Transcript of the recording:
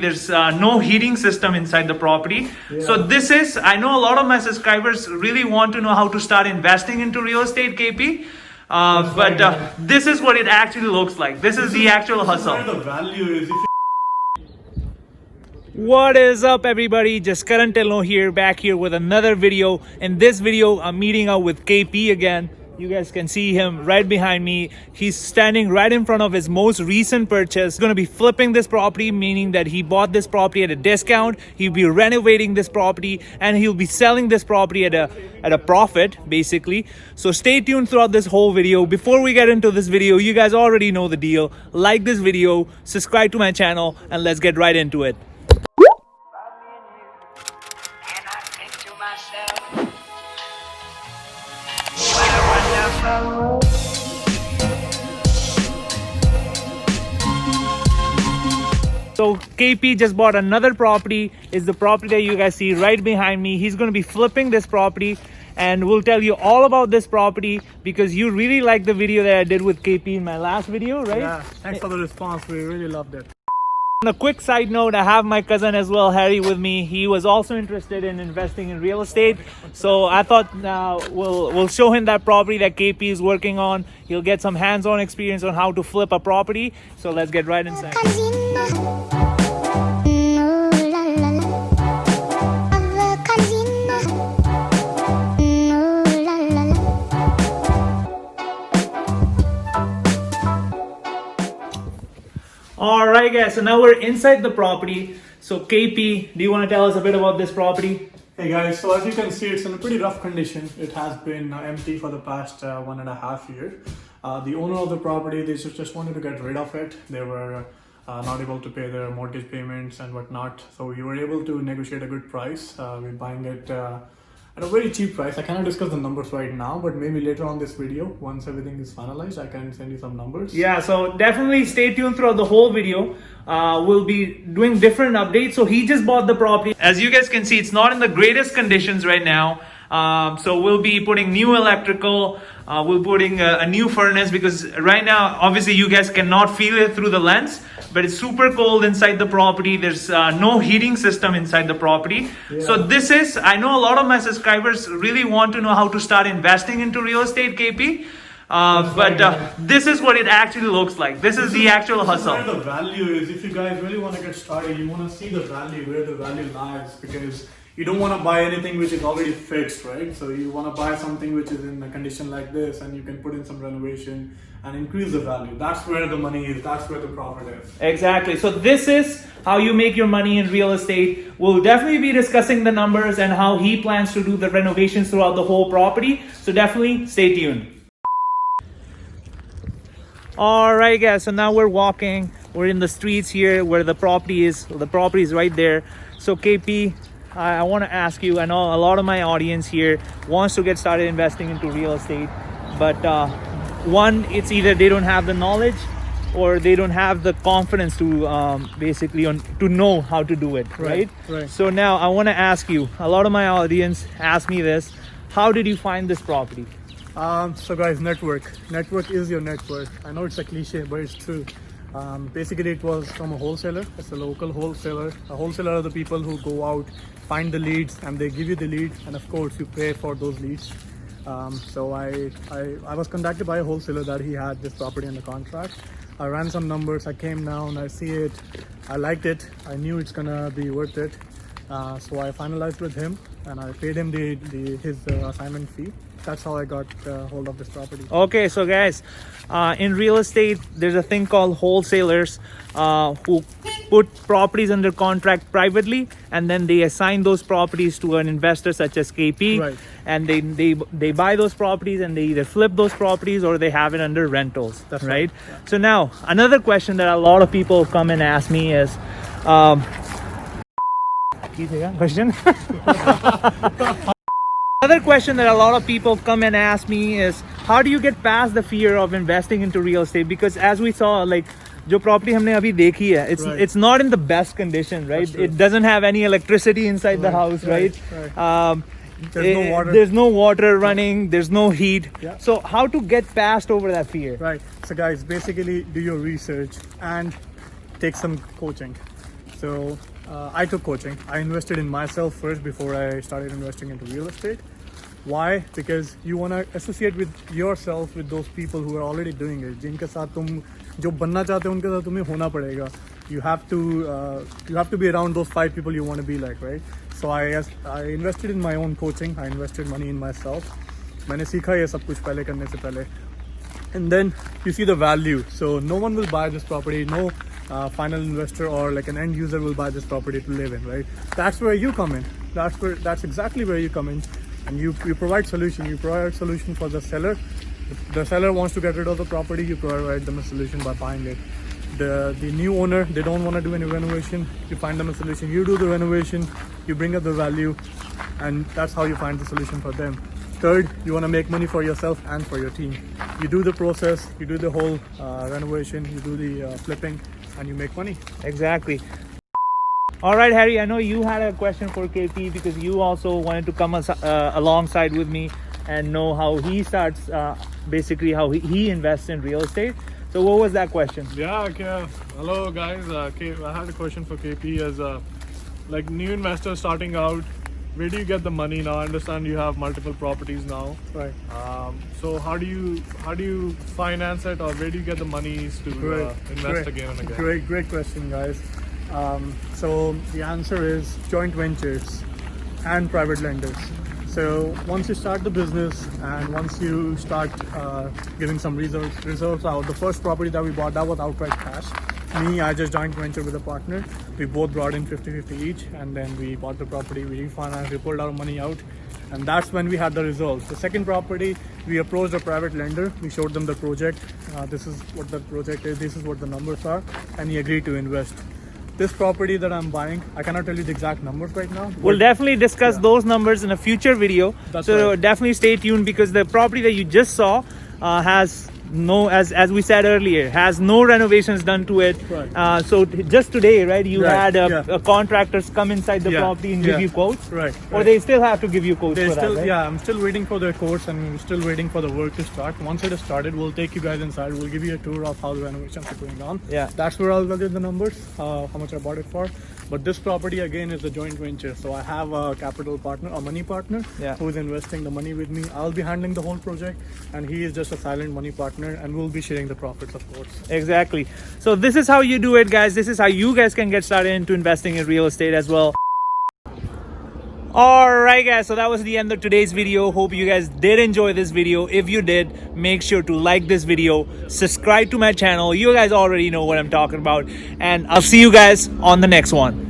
There's no heating system inside the property. So this is, I know a lot of my subscribers really want to know how to start investing into real estate, KP. But this is what it actually looks like. This is the actual hustle. Where the value is. What is up, everybody? Just Karan Dhillon here, back here with another video. In this video, I'm meeting up with KP again. You guys can see him right behind me. He's standing right in front of his most recent purchase. He's going to be flipping this property, meaning that he bought this property at a discount. He'll be renovating this property and he'll be selling this property at a profit, basically. So stay tuned throughout this whole video. Before we get into this video, you guys already know the deal. Like this video, subscribe to my channel, and let's get right into it. So KP just bought another property. Is the property that you guys see right behind me. He's going to be flipping this property and we'll tell you all about this property because you really liked the video that I did with KP in my last video, right? Yeah, thanks for the response. We really loved it. On a quick side note, I have my cousin as well, Harry, with me. He was also interested in investing in real estate. So I thought we'll show him that property that KP is working on. He'll get some hands-on experience on how to flip a property. So let's get right inside. Alright guys, so now we're inside the property. So KP, do you want to tell us a bit about this property? Hey guys, so as you can see, it's in a pretty rough condition. It has been empty for the past 1.5 years. The owner of the property, they just wanted to get rid of it. They were not able to pay their mortgage payments and whatnot. So we were able to negotiate a good price. We're buying it at a very cheap price. I cannot discuss the numbers right now, but maybe later on this video, once everything is finalized, I can send you some numbers. Yeah, so definitely stay tuned throughout the whole video. We'll be doing different updates. So he just bought the property. As you guys can see, it's not in the greatest conditions right now. So we'll be putting new electrical, we're putting a new furnace because right now, obviously you guys cannot feel it through the lens, but it's super cold inside the property. There's no heating system inside the property. So this is, I know a lot of my subscribers really want to know how to start investing into real estate, KP. But this is what it actually looks like. This is the actual hustle. Where the value is. If you guys really want to get started, you want to see the value, where the value lies, because you don't want to buy anything which is already fixed, right? So you want to buy something which is in a condition like this and you can put in some renovation and increase the value. That's where the money is. That's where the profit is. Exactly. So this is how you make your money in real estate. We'll definitely be discussing the numbers and how he plans to do the renovations throughout the whole property. So definitely stay tuned. All right, guys. So now we're walking. We're in the streets here where the property is. The property is right there. So KP, I want to ask you, I know a lot of my audience here wants to get started investing into real estate, but one, it's either they don't have the knowledge or they don't have the confidence to basically to know how to do it, right? So now I want to ask you, a lot of my audience ask me this, how did you find this property? So guys, network is your network. I know it's a cliche, but it's true. Basically it was from a wholesaler. It's a local wholesaler. A wholesaler are the people who go out, find the leads, and they give you the lead, and of course you pay for those leads. So I was contacted by a wholesaler that he had this property under contract. I ran some numbers, I came down, I see it, I liked it, I knew it's gonna be worth it. So I finalized with him and I paid him his assignment fee. That's how I got hold of this property. Okay, so guys, in real estate, there's a thing called wholesalers who put properties under contract privately, and then they assign those properties to an investor such as KP, right. And they buy those properties and they either flip those properties or they have it under rentals. That's right? Yeah. So now another question that a lot of people come and ask me is, question. Another question that a lot of people come and ask me is, how do you get past the fear of investing into real estate? Because as we saw, like, जो property हमने अभी देखी है, it's not in the best condition, right? It doesn't have any electricity inside the house, right? There's no water. There's no water running. There's no heat. Yeah. So how to get past over that fear? Right. So guys, basically do your research and take some coaching. So I took coaching. I invested in myself first before I started investing into real estate. Why? Because you want to associate with yourself with those people who are already doing it. जिनके साथ तुम जो बनना चाहते हो उनके साथ तुम्हें होना पड़ेगा. You have to be around those 5 people you want to be like, right? So I invested in my own coaching. I invested money in myself. मैंने सीखा ये सब कुछ पहले करने से पहले. And then you see the value. So no one will buy this property. No final investor or like an end user will buy this property to live in, right? That's where you come in. That's exactly where you come in. And you provide solution. You provide solution for the seller. The seller wants to get rid of the property. You provide them a solution by buying it. The new owner, they don't want to do any renovation. You find them a solution. You do the renovation. You bring up the value, and that's how you find the solution for them. Third, you want to make money for yourself and for your team. You do the process. You do the whole renovation. You do the flipping, and you make money. Exactly. All right, Harry, I know you had a question for KP because you also wanted to come alongside with me and know how he starts, basically how he invests in real estate. So what was that question? Yeah, okay. Hello guys. I had a question for KP as like new investor starting out. Where do you get the money now? I understand you have multiple properties now. Right. So how do you finance it, or where do you get the monies to invest again and again? Great question, guys. So the answer is joint ventures and private lenders. So once you start the business and once you start giving some results out, the first property that we bought, that was outright cash. Me, I just joint venture with a partner. We both brought in 50-50 each, and then we bought the property, we refinanced, we pulled our money out, and that's when we had the results. The second property, we approached a private lender. We showed them the project. This is what the project is, this is what the numbers are, and he agreed to invest. This property that I'm buying, I cannot tell you the exact numbers right now. We'll definitely discuss those numbers in a future video. That's so right. Definitely stay tuned, because the property that you just saw has no, as we said earlier, has no renovations done to it. Right. So just today, right, you Right, had a contractors come inside the Yeah, property and give you quotes. Right. Or they still have to give you quotes They for still, that, right? yeah, I'm still waiting for their quotes and I'm still waiting for the work to start. Once it is started, we'll take you guys inside. We'll give you a tour of how the renovations are going on. Yeah. That's where I'll get the numbers, how much I bought it for. But this property again is a joint venture. So I have a capital partner, a money partner, Yeah. who is investing the money with me. I'll be handling the whole project, and he is just a silent money partner, and we'll be sharing the profits, of course. Exactly. So this is how you do it, guys. This is how you guys can get started into investing in real estate as well. Alright guys, so that was the end of today's video. Hope you guys did enjoy this video. If you did, make sure to like this video, subscribe to my channel. You guys already know what I'm talking about, and I'll see you guys on the next one.